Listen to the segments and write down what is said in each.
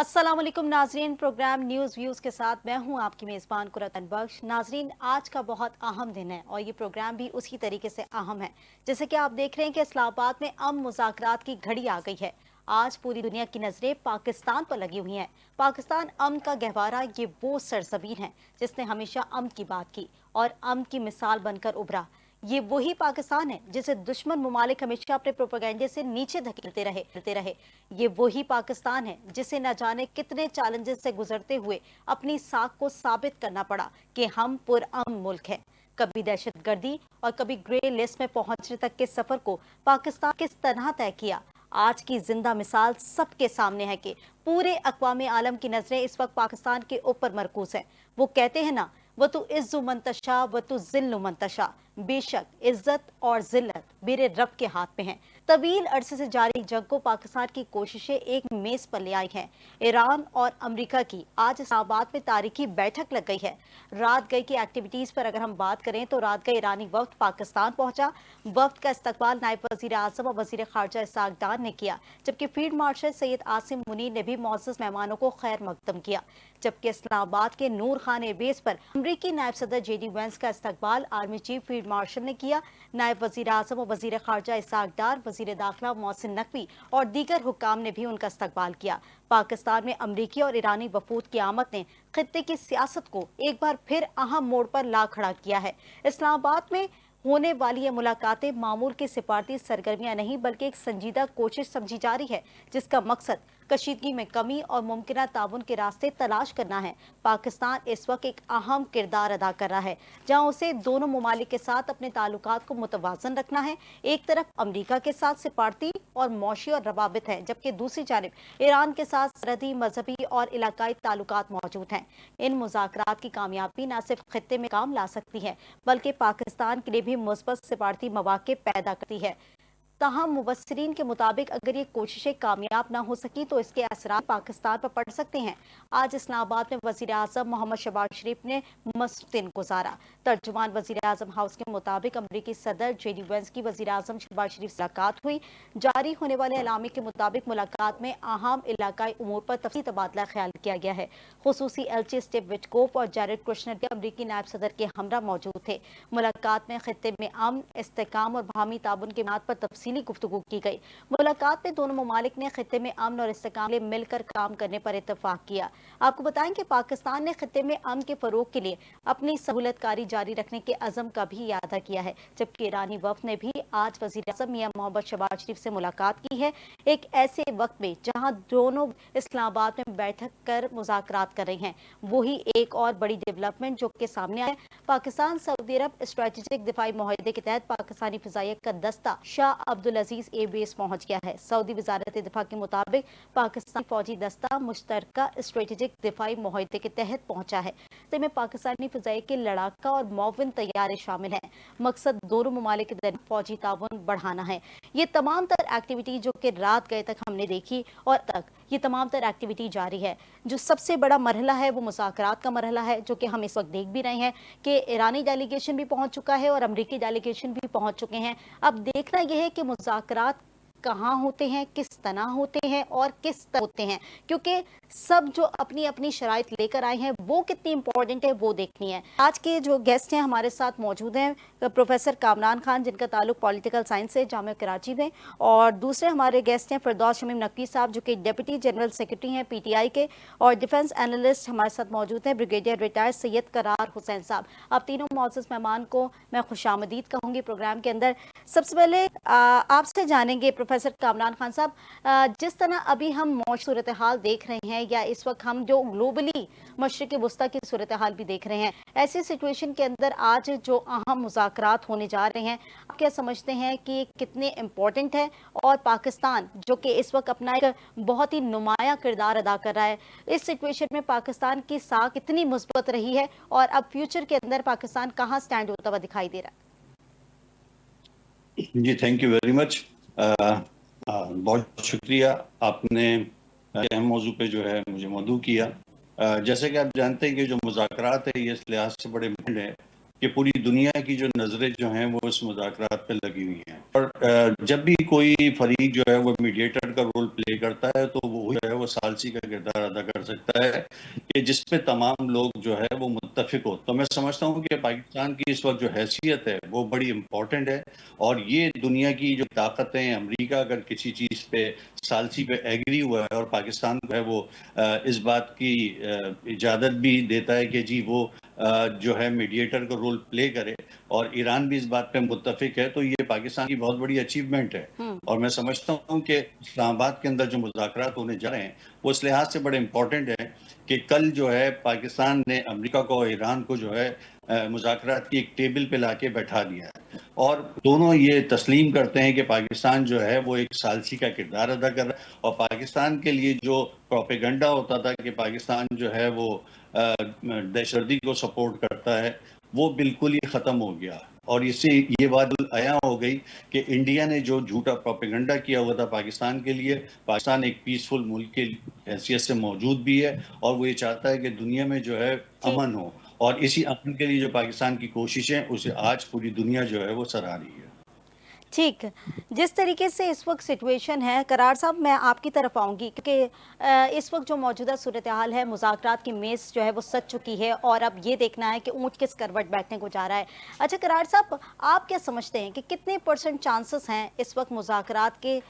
अस्सलाम वालेकुम नाजरीन, प्रोग्राम न्यूज़ व्यूज़ के साथ मैं हूं आपकी मेज़बान कुरतन बख्श। नाजरीन, आज का बहुत अहम दिन है और ये प्रोग्राम भी उसी तरीके से अहम है। जैसे कि आप देख रहे हैं कि इस्लामाबाद में अमन मुज़ाकरात की घड़ी आ गई है। आज पूरी दुनिया की नज़रें पाकिस्तान पर लगी हुई हैं। पाकिस्तान अमन का गहवारा, ये वो सरजमीन है जिसने हमेशा अमन की बात की और अमन की मिसाल बनकर उभरा। ये वही पाकिस्तान है जिसे दुश्मन मुमालिक हमेशा अपने प्रोपेगेंडे से नीचे धकेलते रहे। ये वही पाकिस्तान है जिसे न जाने कितने चैलेंजेस से गुजरते हुए अपनी साख को साबित करना पड़ा कि हम पुरअमन मुल्क हैं। कभी दहशतगर्दी और कभी ग्रे लिस्ट में पहुंचने तक के सफर को पाकिस्तान किस तरह तय किया, आज की जिंदा मिसाल सबके सामने है कि पूरे अक़वाम आलम की नजरें इस वक्त पाकिस्तान के ऊपर मरकूज हैं। वो कहते हैं ना, वो तो इज्जु मंतशा व तो जिल्लु मंतशा। बेशक इज्जत और जिल्लत मेरे रब के हाथ में है। तवील अरसे से जारी जंग को पाकिस्तान की कोशिशें एक मेज पर ले आई हैं। ईरान और अमेरिका की आज इस्लामाबाद में तारीखी बैठक लग गई है। रात गई की एक्टिविटीज पर अगर हम बात करें तो रात गई ईरानी वफ्द पाकिस्तान पहुंचा। वफ्द का इस्तकबाल नायब वजीर आजम और वजीर खारजा इसहाक डार ने किया, जबकि फील्ड मार्शल सैयद आसिम मुनीर ने भी मौजूद मेहमानों को खैर मकदम किया। जबकि इस्लामाबाद के नूर खान एयरबेस पर अमरीकी नायब सदर JD वेंस का इस्तकबाल आर्मी चीफ फील्ड मार्शल ने किया। नायब वजीर आजम और वजीर खारजा इसहाक डार, वजीर दाखिला मोहसिन नकवी और दीगर हुक्काम ने भी उनका इस्तकबाल किया। पाकिस्तान में अमरीकी और ईरानी वफूद की आमद ने खित्ते की सियासत को एक बार फिर अहम मोड़ पर ला खड़ा किया है। इस्लामाबाद में होने वाली ये मुलाकातें मामूल की सिफारती सरगर्मियां नहीं बल्कि एक संजीदा कोशिश समझी जा रही है, जिसका मकसद कशीदगी में कमी और मुमकिन ताउन के रास्ते तलाश करना है। पाकिस्तान इस वक्त एक अहम किरदार अदा कर रहा है, जहां उसे दोनों ममालिक के साथ अपने ताल्लुकात को मुतवाजन रखना है। एक तरफ अमरीका के साथ सिफारती और मौशी और रवाबित हैं, जबकि दूसरी जानब ईरान के साथ सरहदी, मजहबी और इलाकाई ताल्लुकात मौजूद हैं। इन मुज़ाकरात की कामयाबी न सिर्फ खित्ते में काम ला सकती है बल्कि पाकिस्तान के लिए भी मुस्बत सिफारती मौक़े पैदा करती है। ताहम मुबस्सिरीन के मुताबिक अगर ये कोशिशें कामयाब ना हो सकी तो इसके असरात पाकिस्तान पर पड़ सकते हैं। आज इस्लामाबाद में वज़ीर आज़म मोहम्मद शहबाज शरीफ ने मस्त दिन गुजारा। तर्जुमान वज़ीर आज़म हाउस के मुताबिक अमरीकी सदर JD वेंस की वज़ीर आज़म शहबाज शरीफ से मुलाकात हुई। जारी होने वाले एलामी के मुताबिक मुलाकात में अहम इलाकाई उमूर पर तफसीली तबादला ख्याल किया गया है। खुसूसी एलची स्टीव विटकोफ और जैरेड कुशनर के अमरीकी नायब सदर के हमरा मौजूद थे। मुलाकात में खित्ते में अमन, इस्तेहकाम और बाहमी ताउन के बुनियाद पर तफसीली गुफ्तगू की गई। मुलाकात में दोनों ममालिक ने खित्ते में अमन और इस्तेहकाम के लिए मिलकर काम करने पर इत्तफाक किया। आपको बताएं कि पाकिस्तान ने खित्ते में अमन के फरोग के लिए अपनी सहूलतकारी जारी रखने के अज़म का भी इरादा किया है, जबकि ईरानी वफ़द ने भी आज वज़ीर आज़म मियां मोहम्मद शहबाज शरीफ से मुलाकात की है, एक ऐसे वक्त में जहां दोनों इस्लामाबाद में बैठक कर मुज़ाकरात कर रही हैं। वही एक और बड़ी डेवलपमेंट जो के सामने आया, पाकिस्तान सऊदी अरब स्ट्रेटेजिक दिफाई मुआहदे के तहत पाकिस्तानी फिजाइया का दस्ता शाह अब्दुल अजीज एयरबेस पहुंच गया है। सऊदी वजारत दिफा के मुताबिक पाकिस्तानी फौजी दस्ता मुश्तरका स्ट्रेटेजिक दिफाई मुआहदे के तहत पहुंचा है, जिसमें पाकिस्तानी फिजाइया के लड़ाका और मुआविन तैयारे शामिल हैं। मकसद दोनों ममालिक के दरमियान फौजी ताउन बढ़ाना है। ये तमाम तर एक्टिविटी जो कि रात गए तक हमने देखी और तक ये तमाम तर एक्टिविटी जारी है। जो सबसे बड़ा मरहला है वो मुज़ाकरात का मरहला है, जो कि हम इस वक्त देख भी रहे हैं कि ईरानी डेलीगेशन भी पहुंच चुका है और अमरीकी डेलीगेशन भी पहुंच चुके हैं। अब देखना यह है कि मुज़ाकरात कहाँ होते हैं, किस तरह होते हैं और किस तरह होते हैं, क्योंकि सब जो अपनी अपनी शराइत लेकर आए हैं वो कितनी इंपॉर्टेंट है वो देखनी है। आज के जो गेस्ट हैं हमारे साथ मौजूद हैं प्रोफेसर कामरान खान, जिनका ताल्लुक पॉलिटिकल साइंस से जामिया कराची में, और दूसरे हमारे गेस्ट हैं फिरदौस शमीम नकवी साहब, जो कि डिप्टी जनरल सेक्रेटरी हैं PTI के, और डिफेंस एनालिस्ट हमारे साथ मौजूद हैं ब्रिगेडियर रिटायर्ड सैयद करार हुसैन साहब। आप तीनों मौजूद मेहमान को मैं खुशामदीद कहूँगी प्रोग्राम के अंदर। सबसे पहले आपसे जानेंगे प्रोफेसर कामरान खान साहब, जिस तरह अभी हम मौजूदा सूरत हाल देख रहे हैं या इस वक्त हम जो ग्लोबली मशरिक़ वस्ता की सूरत हाल भी देख रहे हैं, ऐसी सिचुएशन के अंदर आज जो अहम मुज़ाकरात होने जा रहे हैं, आप क्या समझते हैं कि कितने इम्पोर्टेंट है, और पाकिस्तान जो कि इस वक्त अपना एक बहुत ही नुमाया किरदार अदा कर रहा है, इस सिचुएशन में पाकिस्तान की साख कितनी मुस्बत रही है और अब फ्यूचर के अंदर पाकिस्तान कहाँ स्टैंड होता हुआ दिखाई दे रहा है? जी, थैंक यू वेरी मच। बहुत शुक्रिया, आपने अहम मौजू पे जो है मुझे मौजू किया। जैसे कि आप जानते हैं कि जो मुज़ाकरात है ये इस लिहाज से बड़े अहम है कि पूरी दुनिया की जो नजरें जो हैं वो इस मुज़ाकरात पे लगी हुई हैं। और जब भी कोई फरीक जो है वो मीडिएटर का रोल प्ले करता है तो वो जो है वो सालसी का किरदार अदा कर सकता है कि जिस पे तमाम लोग जो है वो मुत्तफिक हो। तो मैं समझता हूँ कि पाकिस्तान की इस वक्त जो हैसियत है वो बड़ी इम्पोर्टेंट है, और ये दुनिया की जो ताकतें, अमेरिका अगर किसी चीज़ पे सालसी पे एग्री हुआ है और पाकिस्तान जो है वो इस बात की इजाज़त भी देता है कि जी वो जो है मीडिएटर का रोल प्ले करे, और ईरान भी इस बात पे मुत्तफिक है, तो ये पाकिस्तान की बहुत बड़ी अचीवमेंट है। हम्म। और मैं समझता हूँ कि इस्लामाबाद के अंदर जो मुज़ाकरात होने जा रहे हैं वो इस लिहाज से बड़े इंपॉर्टेंट है कि कल जो है पाकिस्तान ने अमेरिका को और ईरान को जो है मुज़ाकरात की एक टेबल पे लाके बैठा दिया है, और दोनों ये तस्लीम करते हैं कि पाकिस्तान जो है वो एक सालसी का किरदार अदा कर रहा है, और पाकिस्तान के लिए जो प्रोपेगेंडा होता था कि पाकिस्तान जो है वो दहशतगर्दी को सपोर्ट करता है, वो बिल्कुल ही ख़त्म हो गया। और इससे ये बात आया हो गई कि इंडिया ने जो झूठा प्रोपेगेंडा किया हुआ था पाकिस्तान के लिए, पाकिस्तान एक पीसफुल मुल्क की हैसियत से मौजूद भी है, और वो ये चाहता है कि दुनिया में जो है जी। अमन हो, और इसी अमन के लिए जो पाकिस्तान की कोशिशें उसे आज पूरी दुनिया जो है वो सराह रही है। ठीक। जिस तरीके से इस वक्त सिचुएशन है, करार साहब मैं आपकी तरफ आऊंगी क्योंकि इस वक्त जो मौजूदा सूरत हाल है, मुज़ाकरात की मेज़ जो है वो सज चुकी है और अब ये देखना है कि ऊँट किस करवट बैठने को जा रहा है। अच्छा करार साहब, आप क्या समझते हैं कि कितने % चांसेस हैं इस वक्त मुज़ाकरात के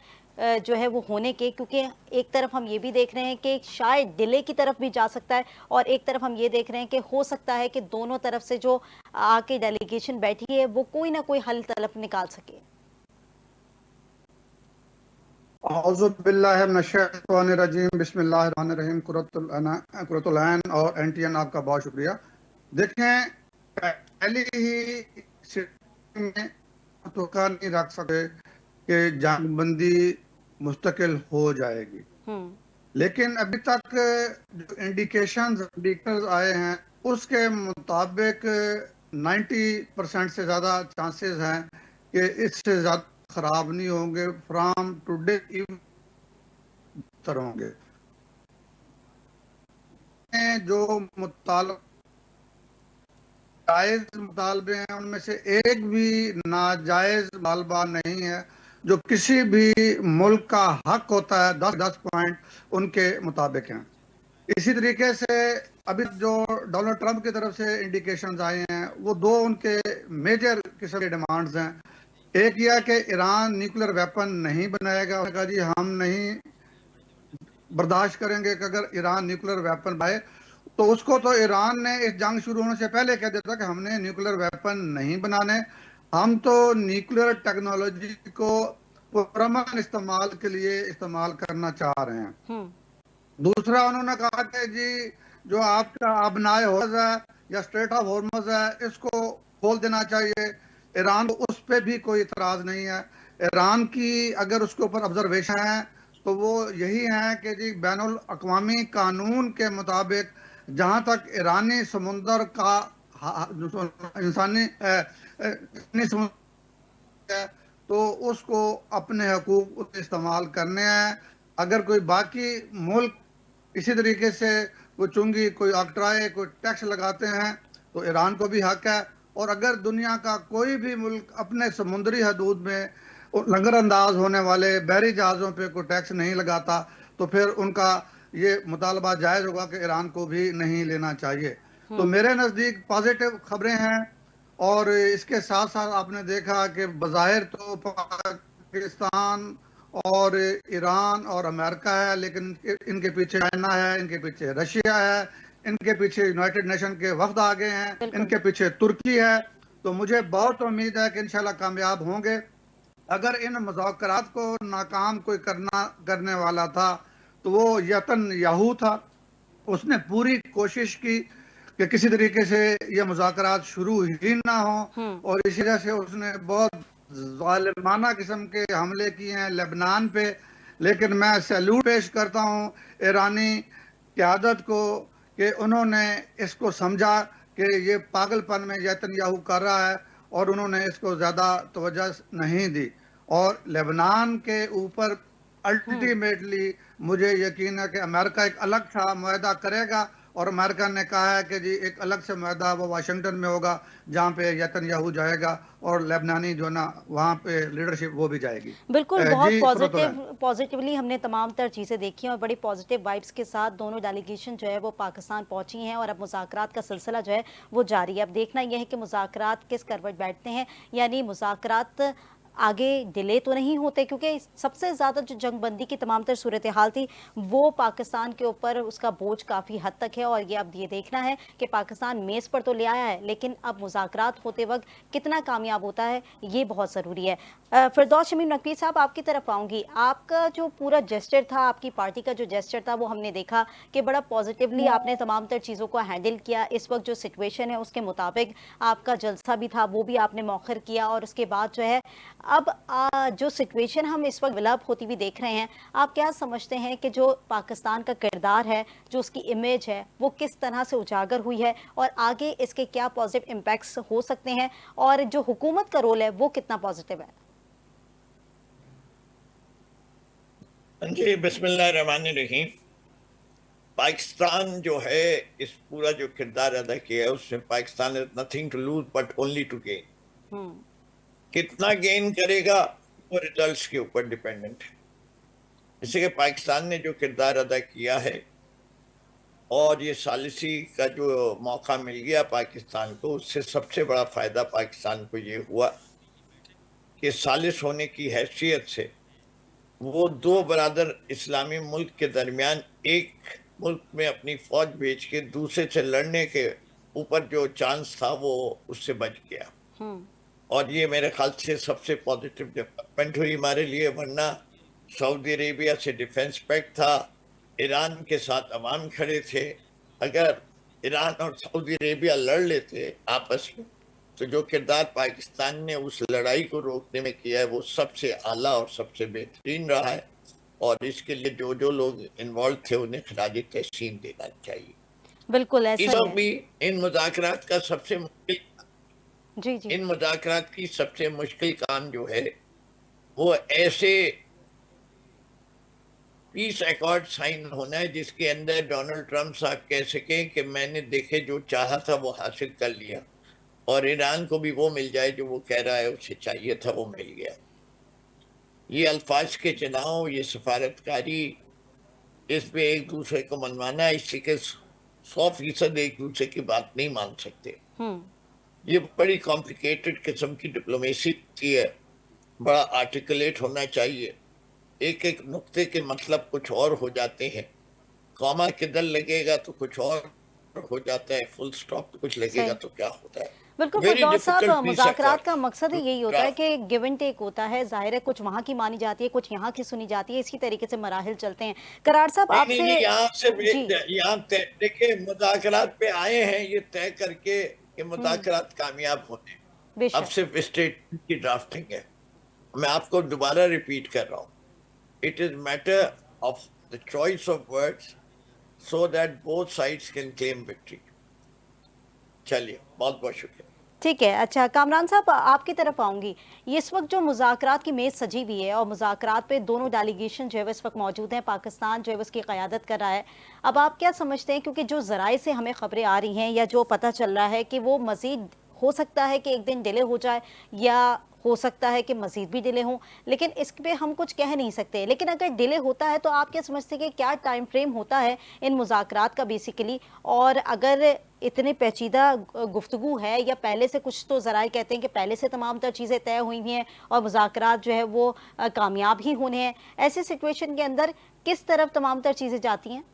जो है वो होने के? क्योंकि एक तरफ हम ये भी देख रहे हैं कि शायद डिले की तरफ भी जा सकता है, और एक तरफ हम ये देख रहे हैं कि हो सकता है कि दोनों तरफ से जो आके डेलीगेशन बैठी है वो कोई ना कोई हल तलब निकाल सके। औज़ुबिल्लाहिमिनश्शैतानिर्रजीम बिस्मिल्लाहिर्रहमानिर्रहीम। कुरतुल ऐन और एनटीएन आपका बहुत शुक्रिया। देखें, पहली ही सिटी में तो नहीं रख सकते कि जंगबंदी मुस्तकिल हो जाएगी, लेकिन अभी तक जो इंडिकेटर्स आए हैं उसके मुताबिक 90% से ज़्यादा चांसेस हैं कि इससे ज़्यादा खराब नहीं होंगे, फ्राम टुडे होंगे। जो जायज मुतालबे हैं उनमें से एक भी नाजायज मुतालबा नहीं है। जो किसी भी मुल्क का हक होता है 10 पॉइंट उनके मुताबिक हैं। इसी तरीके से अभी जो डोनाल्ड ट्रंप की तरफ से इंडिकेशंस आए हैं वो दो उनके मेजर किस्म के डिमांड्स हैं। एक यह कि ईरान न्यूक्लियर वेपन नहीं बनाएगा, कहा जी हम नहीं बर्दाश्त करेंगे कि अगर ईरान न्यूक्लियर वेपन बनाए, तो उसको तो ईरान ने इस जंग शुरू होने से पहले कह दिया था कि हमने न्यूक्लियर वेपन नहीं बनाने, हम तो न्यूक्लियर टेक्नोलॉजी को पुरअमन इस्तेमाल के लिए इस्तेमाल करना चाह रहे हैं। दूसरा उन्होंने कहा कि जी जो आपका आबनाए हॉर्मुज़ है या स्ट्रेट ऑफ हॉर्मुज़ है इसको खोल देना चाहिए। ईरान को उस पर भी कोई इतराज़ नहीं है। ईरान की अगर उसके ऊपर ऑब्जर्वेशन है तो वो यही है कि जी बैनुल अक़वामी कानून के मुताबिक जहाँ तक ईरानी समुंदर का इंसानी समुंदर है तो उसको अपने हकूक इस्तेमाल करने हैं। अगर कोई बाकी मुल्क इसी तरीके से कोई चुंगी, कोई अकट्राए, कोई टैक्स लगाते हैं तो ईरान को भी हक है। और अगर दुनिया का कोई भी मुल्क अपने समुद्री हदूद में लंगर अंदाज होने वाले बहरी जहाज़ों पे कोई टैक्स नहीं लगाता तो फिर उनका ये मुतालबा जायज़ होगा कि ईरान को भी नहीं लेना चाहिए। तो मेरे नज़दीक पॉजिटिव खबरें हैं। और इसके साथ साथ आपने देखा कि बज़ाहिर तो पाकिस्तान और ईरान और अमेरिका है, लेकिन इनके पीछे चाइना है, इनके पीछे रशिया है, इनके पीछे यूनाइटेड नेशन के वफद आ गए हैं, इनके पीछे तुर्की है। तो मुझे बहुत उम्मीद है कि इंशाल्लाह कामयाब होंगे। अगर इन मुज़ाकरात को नाकाम कोई करने वाला था तो वो यतन याहू था। उसने पूरी कोशिश की कि किसी तरीके से ये मुज़ाकरात शुरू ही ना हो, और इसी वजह से उसने बहुत ज़ालिमाना किस्म के हमले किए हैं लेबनान पे। लेकिन मैं सैल्यूट पेश करता हूँ ईरानी क़यादत को कि उन्होंने इसको समझा कि ये पागलपन में नेतन्याहू कर रहा है, और उन्होंने इसको ज़्यादा तवज्जो नहीं दी। और लेबनान के ऊपर अल्टीमेटली मुझे यकीन है कि अमेरिका एक अलग सा मुआहदा करेगा और अमेरिका ने कहा है कि जी एक अलग से माहदा वो वाशिंगटन में होगा जहाँ पे नेतन्याहू जाएगा और लेबनानी जो ना वहाँ पे लीडरशिप वो भी जाएगी। बिल्कुल, बहुत जी कुरतुलैन। पॉजिटिवली हमने तमाम तर चीज़ें देखी हैं और बड़ी पॉजिटिव वाइब्स के साथ दोनों डेलीगेशन जो है वो पाकिस्तान पहुंची हैं और अब मुज़ाकरात का सिलसिला जो है वो जारी है। अब देखना यह है कि मुज़ाकरात किस करवट बैठते हैं, यानी मुज़ाकरात आगे डिले तो नहीं होते, क्योंकि सबसे ज़्यादा जो जंगबंदी की तमाम तर सूरत हाल थी वो पाकिस्तान के ऊपर उसका बोझ काफ़ी हद तक है और ये अब ये देखना है कि पाकिस्तान मेज़ पर तो ले आया है, लेकिन अब मुज़ाकरात होते वक्त कितना कामयाब होता है ये बहुत ज़रूरी है। फिरदौस शमीम नकवी साहब, आपकी तरफ आऊँगी। आपका जो पूरा जेस्चर था, आपकी पार्टी का जो जेस्चर था, वो हमने देखा कि बड़ा पॉजिटिवली आपने तमाम तर चीज़ों को हैंडल किया। इस वक्त जो सिचुएशन है उसके मुताबिक आपका जलसा भी था, वो भी आपने मौखर किया और उसके बाद जो है अब जो सिचुएशन हम इस वक्त डेवलप होती हुई देख रहे हैं, आप क्या समझते हैं कि जो पाकिस्तान का किरदार है, जो उसकी इमेज है, वो किस तरह से उजागर हुई है और आगे इसके क्या पॉजिटिव इम्पैक्ट्स हो सकते हैं और जो हुकूमत का रोल है वो कितना पॉजिटिव है? जी, बिस्मिल्लाहिर्रहमानिर्रहीम। पाकिस्तान जो है इस पूरा जो किरदार अदा किया है उसमें Pakistan is nothing to lose but only to gain. कितना गेन करेगा वो रिजल्ट्स के ऊपर डिपेंडेंट है। जैसे कि पाकिस्तान ने जो किरदार अदा किया है और ये सालिसी का जो मौका मिल गया पाकिस्तान को, उससे सबसे बड़ा फायदा पाकिस्तान को ये हुआ कि सालिस होने की हैसियत से वो दो बरादर इस्लामी मुल्क के दरमियान एक मुल्क में अपनी फौज भेज के दूसरे से लड़ने के ऊपर जो चांस था वो उससे बच गया। और ये मेरे ख्याल से सबसे पॉजिटिव डेवलपमेंट हुई हमारे लिए, वरना सऊदी अरेबिया से डिफेंस पैक्ट था, ईरान के साथ अवाम खड़े थे। अगर ईरान और सऊदी अरेबिया लड़ लेते आपस में तो जो किरदार पाकिस्तान ने उस लड़ाई को रोकने में किया है वो सबसे आला और सबसे बेहतरीन रहा है और इसके लिए जो जो लोग इन्वॉल्व थे उन्हें खराज तहसीन देना चाहिए। बिल्कुल ऐसा इस ही है। भी इन मुज़ाकरात का सबसे मुश्किल जी। इन मुज़ाकरात की सबसे मुश्किल काम जो है वो ऐसे पीस अकॉर्ड साइन होना है जिसके अंदर डोनाल्ड ट्रंप साहब कह सकें कि मैंने देखे जो चाहा था वो हासिल कर लिया और ईरान को भी वो मिल जाए जो वो कह रहा है उसे चाहिए था वो मिल गया। ये अल्फाज के चुनाव, ये सफारतकारी, इसमें एक दूसरे को मनवाना, इसी के 100% एक दूसरे की बात नहीं मान सकते। ये बड़ी कॉम्प्लिकेटेड किस्म की डिप्लोमेसी होती है, बड़ा आर्टिकुलेट होना चाहिए। एक एक नुक्ते के मतलब कुछ और हो जाते हैं, कॉमा किधर लगेगा तो कुछ और हो जाता है, फुल स्टॉप कुछ लगेगा तो क्या होता है। बिल्कुल Very फिरदौस साहब, difficult piece of मुज़ाकरात work का मकसद ही यही to होता है draft. कि गिव एंड टेक होता है। जाहिर है कुछ वहाँ की मानी जाती है, कुछ यहाँ की सुनी जाती है, इसी तरीके से मराहिल चलते हैं। करार साहब नहीं, आपसे यहाँ से जी यहाँ देखिए मुज़ाकरात पे आए हैं ये तय करके कि मुज़ाकरात कामयाब होने, अब बेशक सिर्फ स्टेटमेंट की ड्राफ्टिंग है। मैं आपको दोबारा रिपीट कर रहा हूँ, it is matter of the choice of words so that both sides can claim victory. चलिए, बहुत बहुत शुक्रिया। ठीक है। अच्छा कामरान साहब, आपकी तरफ आऊंगी। इस वक्त जो मुज़ाकरात की मेज़ सजी हुई है और मुज़ाकरात पे दोनों डेलीगेशन जो है इस वक्त मौजूद हैं, पाकिस्तान जो है उसकी क़यादत कर रहा है। अब आप क्या समझते हैं, क्योंकि जो ज़राए से हमें खबरें आ रही हैं या जो पता चल रहा है कि वो मज़ीद हो सकता है कि एक दिन डिले हो जाए या हो सकता है कि मज़ीद भी डिले हों, लेकिन इस पे हम कुछ कह नहीं सकते। लेकिन अगर डिले होता है तो आप क्या समझते हैं कि क्या टाइम फ्रेम होता है इन मुज़ाकरात का बेसिकली, और अगर इतने पेचीदा गुफ्तगू है या पहले से, कुछ तो ज़राए कहते हैं कि पहले से तमाम तर चीज़ें तय हुई हैं और मुज़ाकरात जो है वो कामयाब ही होने हैं, ऐसे सिचुएशन के अंदर किस तरफ तमाम तर चीज़ें जाती हैं?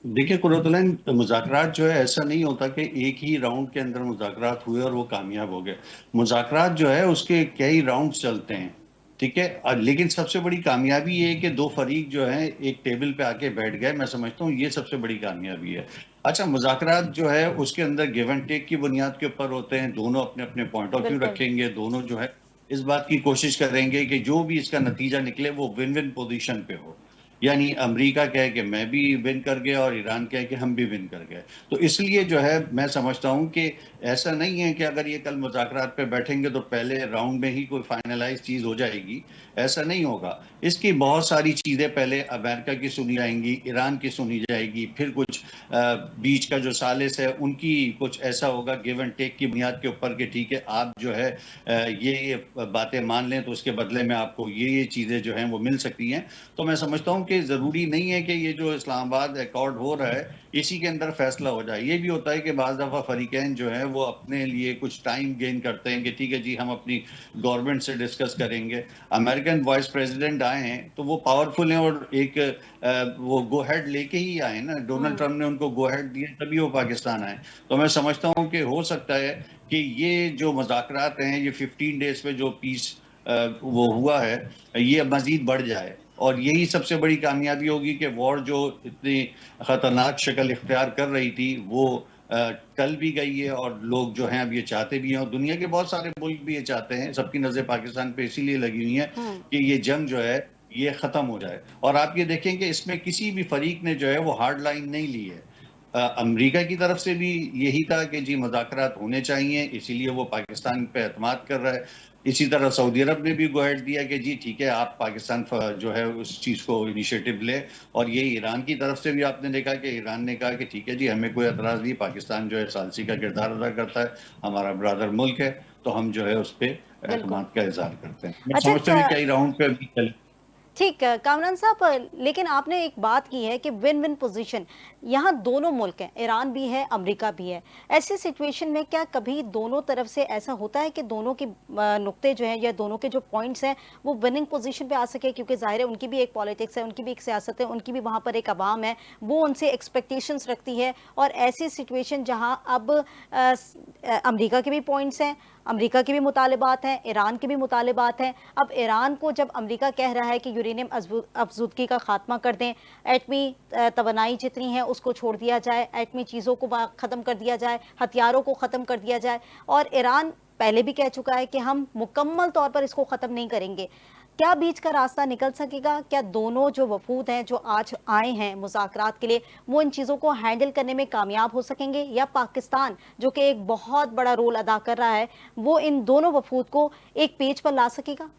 देखिए कुरतुलैन, मुज़ाकरात जो है ऐसा नहीं होता कि एक ही राउंड के अंदर मुज़ाकरात हुए और वो कामयाब हो गए। मुज़ाकरात जो है उसके कई राउंड चलते हैं, ठीक है। लेकिन सबसे बड़ी कामयाबी ये है कि दो फरीक जो है एक टेबल पे आके बैठ गए। मैं समझता हूँ ये सबसे बड़ी कामयाबी है। अच्छा, मुज़ाकरात जो है उसके अंदर गिव एंड टेक की बुनियाद के ऊपर होते हैं, दोनों अपने अपने पॉइंट ऑफ व्यू बिल्कुल रखेंगे, दोनों जो है इस बात की कोशिश करेंगे कि जो भी इसका नतीजा निकले वो विन विन पोजीशन पे हो। यानी अमेरिका कहे कि मैं भी विन कर गया और ईरान कहे कि हम भी विन कर गए। तो इसलिए जो है मैं समझता हूं कि ऐसा नहीं है कि अगर ये कल मुज़ाकरात पे बैठेंगे तो पहले राउंड में ही कोई फाइनलाइज चीज़ हो जाएगी, ऐसा नहीं होगा। इसकी बहुत सारी चीज़ें पहले अमेरिका की सुनी जाएंगी, ईरान की सुनी जाएगी, फिर कुछ बीच का जो सालिस है उनकी कुछ ऐसा होगा गिव एंड टेक की बुनियाद के ऊपर कि ठीक है आप जो है ये बातें मान लें तो उसके बदले में आपको ये चीज़ें जो हैं वो मिल सकती हैं। तो मैं समझता हूं कि ज़रूरी नहीं है कि ये जो इस्लामाबाद अकॉर्ड हो रहा है इसी के अंदर फैसला हो जाए। ये भी होता है कि बाज़ दफ़ा फरीकैन जो है वो अपने लिए कुछ टाइम गेन करते हैं कि ठीक है जी हम अपनी गवर्नमेंट से डिस्कस करेंगे। अमेरिकन वाइस प्रेसिडेंट आए हैं तो वो पावरफुल हैं और एक वो गो हेड लेके ही आए ना, डोनाल्ड ट्रंप ने उनको गो हेड दिए तभी वो पाकिस्तान आए। तो मैं समझता हूँ कि हो सकता है कि ये जो मुज़ाकरात हैं ये 15 डेज पे जो पीस वो हुआ है ये मजीद बढ़ जाए और यही सबसे बड़ी कामयाबी होगी कि वॉर जो इतनी खतरनाक शक्ल इख्तियार कर रही थी वो टल भी गई है और लोग जो हैं अब ये चाहते भी हैं और दुनिया के बहुत सारे मुल्क भी ये चाहते हैं। सबकी नजर पाकिस्तान पे इसीलिए लगी हुई है कि ये जंग जो है ये खत्म हो जाए। और आप ये देखें कि इसमें किसी भी फरीक ने जो है वो हार्ड लाइन नहीं ली है। अमेरिका की तरफ से भी यही था कि जी मुज़ाकरात होने चाहिए, इसीलिए वो पाकिस्तान पे एतमाद कर रहा है। इसी तरह सऊदी अरब ने भी गो हेड दिया कि जी ठीक है आप पाकिस्तान जो है उस चीज़ को इनिशिएटिव ले। और ये ईरान की तरफ से भी आपने देखा कि ईरान ने कहा कि ठीक है जी हमें कोई एतराज़ नहीं, पाकिस्तान जो है सालसी का किरदार अदा करता है, हमारा ब्रदर मुल्क है, तो हम जो है उस पर बिल्कुल। एतमाद का इजहार करते हैं। मैं अच्छा, समझता हूँ कि कई राउंड पे अभी चल। ठीक है कामरान साहब, लेकिन आपने एक बात की है कि विन विन पोजीशन, यहाँ दोनों मुल्क हैं, ईरान भी है अमेरिका भी है। ऐसी सिचुएशन में क्या कभी दोनों तरफ से ऐसा होता है कि दोनों के नुक्ते जो हैं या दोनों के जो पॉइंट्स हैं वो विनिंग पोजीशन पे आ सके? क्योंकि जाहिर है उनकी भी एक पॉलिटिक्स है, उनकी भी एक सियासत है, उनकी भी वहाँ पर एक आवाम है, वो उनसे एक्सपेक्टेशंस रखती है। और ऐसी सिचुएशन जहाँ अब अमेरिका के भी पॉइंट्स हैं, अमेरिका के भी मुतालिबात हैं, ईरान के भी मुतालिबात हैं। अब ईरान को जब अमेरिका कह रहा है कि यूरेनियम अफजुदगी का खात्मा कर दें, एटमी तवानाई जितनी है उसको छोड़ दिया जाए, एटमी चीज़ों को ख़त्म कर दिया जाए, हथियारों को ख़त्म कर दिया जाए, और ईरान पहले भी कह चुका है कि हम मुकम्मल तौर पर इसको ख़त्म नहीं करेंगे, क्या बीच का रास्ता निकल सकेगा? क्या दोनों जो वफूद हैं जो आज आए हैं मुज़ाकरात के लिए वो इन चीज़ों को हैंडल करने में कामयाब हो सकेंगे, या पाकिस्तान जो कि एक बहुत बड़ा रोल अदा कर रहा है वो इन दोनों वफूद को एक पेज पर ला सकेगा?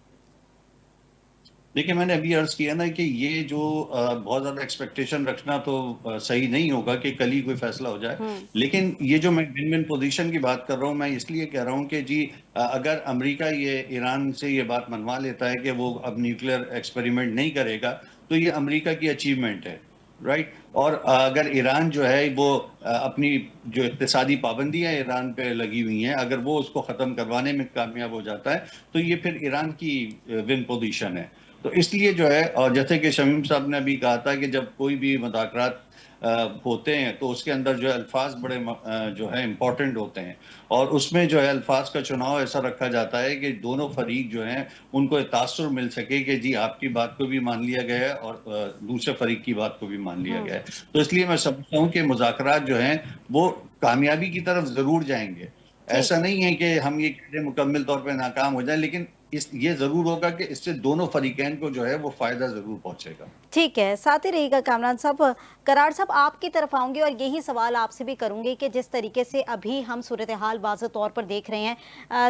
देखिए मैंने अभी अर्ज किया ना कि ये जो बहुत ज्यादा एक्सपेक्टेशन रखना तो सही नहीं होगा कि कल ही कोई फैसला हो जाए। लेकिन ये जो मैं विन विन पोजीशन की बात कर रहा हूँ मैं इसलिए कह रहा हूँ कि जी अगर अमेरिका ये ईरान से ये बात मनवा लेता है कि वो अब न्यूक्लियर एक्सपेरिमेंट नहीं करेगा तो ये अमेरिका की अचीवमेंट है, राइट। और अगर ईरान जो है वो अपनी जो इक्तिसादी पाबंदियां ईरान पे लगी हुई हैं अगर वो उसको ख़त्म करवाने में कामयाब हो जाता है तो ये फिर ईरान की विन पोजीशन है। तो इसलिए जो है, और जैसे कि शमीम साहब ने अभी कहा था कि जब कोई भी मुज़ाकरात होते हैं तो उसके अंदर जो है अल्फाज बड़े जो है इम्पोर्टेंट होते हैं और उसमें जो है अल्फाज का चुनाव ऐसा रखा जाता है कि दोनों फरीक जो हैं उनको तासुर मिल सके कि जी आपकी बात को भी मान लिया गया है और दूसरे फरीक की बात को भी मान लिया गया है। तो इसलिए मैं समझता हूँ कि मुज़ाकरात जो हैं वो कामयाबी की तरफ जरूर जाएंगे। ऐसा नहीं है कि हम ये कहते मुकम्मल तौर पर नाकाम हो जाए, लेकिन ये जरूर होगा कि इससे दोनों फरीकैन को जो है वो फायदा जरूर पहुंचेगा। ठीक है, साथ ही रहिएगा कामरान साहब। करार साहब आपकी तरफ आऊंगी और यही सवाल आपसे भी करूंगी कि जिस तरीके से अभी हम सूरत हाल वाज़ेह तौर पर देख रहे हैं,